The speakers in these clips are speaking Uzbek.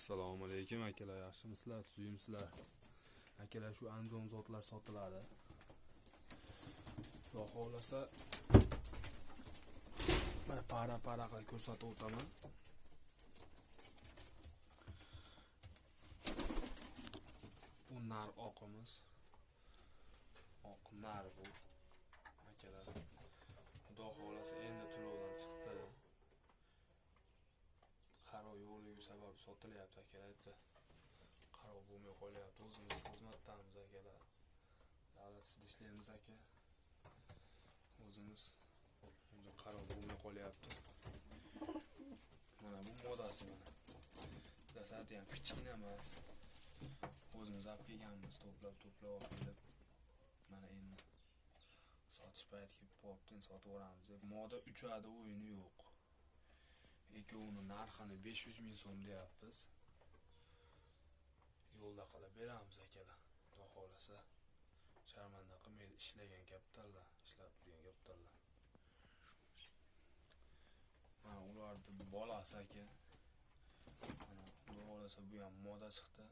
Assalomu alaykum akalar, yaxshimisizlar, tuzukmisizlar? Akalar, shu anjom zotlar sotiladi. Xudo xolasa mana para qilib ko'rsatib o'taman. Bu nar oqimiz. Oq nar bu. Akalar, xudo xolasa endi tulovdan chiqdi. Qaro yo'qligi sabab sotilyapti akalar. Qaro bo'lmay qolyapti. O'zimiz xizmatdamiz akalar. Davlatsiz ishlaymiz aka. O'zimiz endi qaro bo'lmay qolyapti. Mana bu modasi mana. Dasati ham kichkina emas. O'zimiz olib kelganmiz, to'plab olib. Mana endi sotish payti kelib qolibdi, sotib yuboramiz deb. Moda 3 oyda o'yini yo'q. Ikkovining narxini 500 ming so'm deyapmiz. Yo'lda qilib beramiz akalar. Xudo xolasa sharmanda qilmaydi, ishlagan kapitallar, ishlab turgan kapitallar. Mana ularning bolasi aka. Mana xudo xolasa bu ham moda chiqdi.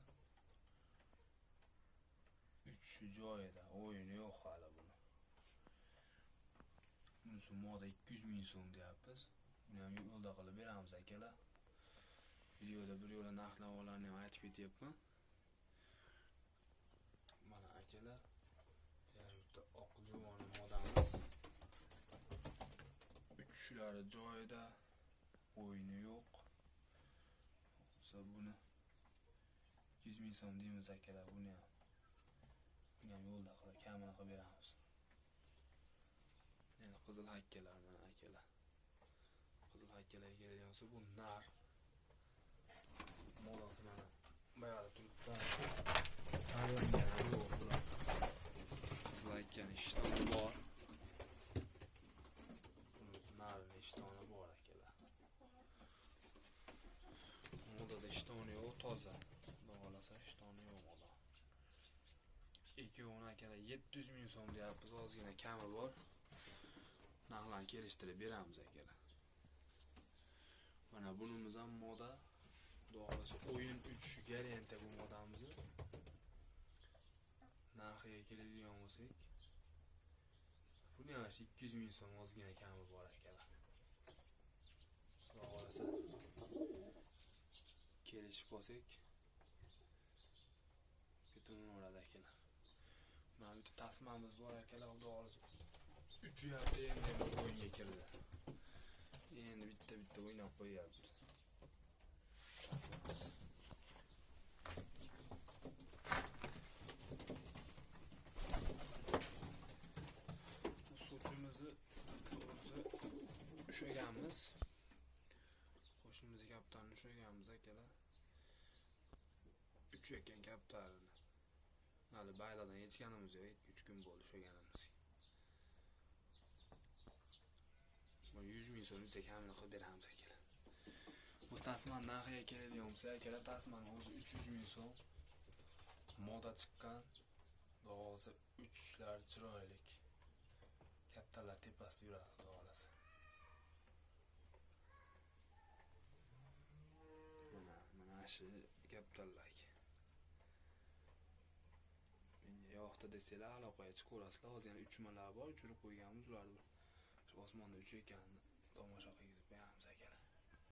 3 joyida o'yini yo'q hali buni. Bunisi moda 200 ming so'm deyapmiz. Buni ham yo'lda qilib beramiz akalar. Videoda bir yo'la narx-navolarni ham aytib ketyapman. Mana akalar, yana bitta oq juvon modamiz. 3lari joyida, o'yini yo'q. O'xsa buni 200 ming so'm deymiz akalar. Buni ham yo'lda qilib kamini qilib beramiz. Endi qizil hakkalar mana akalar. Qizil hakkalar keladigan bo'lsa, bu nar modasi mana bayog'ida turibdi. Tanlangan yo'q bular. Qizil hakkani ishtoni bor. Narning ishtoni bor akalar. Modada ishtoni yo'q, toza. Xudo xolasa ishtoni yo'q moda. Ikkovini akalar 700 ming so'm deyapmiz, ozgina kami bor. Narxlarni kelishtirib beramiz akalar. Mana bunimiz ham moda. Xudo xolasa o'yin 3 garantiya bu modamiz. Narxiga keladigan bo'lsak, buni ham 200 ming so'm ozgina kami bor akalar. Xudo xolasa kelishib qolsak, bitiraveradi akalar. Mana bitta tasmamiz bor akalar, xudo xolasa 3 hafta endi o'yinga kirdi. Endi bitta o'ynab qo'yapti. Tasmamiz. Sochimizni ushlaganmiz. Qo'shnimiz kapitalni ushlaganmiz akalar. 3 ekan kapitalni. Hali bayladan yechganimiz yo'q, 2-3 kun bo'ldi ushlaganimiz. 100 ming so'm esa kamini qilib beramiz akalar. Bu tasman narxiga keladigan bo'lsa akalar, tasmanning o'zi 300 ming so'm. Moda chiqqan. Xudo xolasa 3lar chiroyli. Kattalar tepasida yuradi, xudo xolasa. Mana shu kapitallar. Menga yoqdi desanglar, aloqaga chiqaverasizlar. Hozir yana uchmalar bor, uchirib qo'yganmiz ularni. Shu osmonda uch ekanini tomosha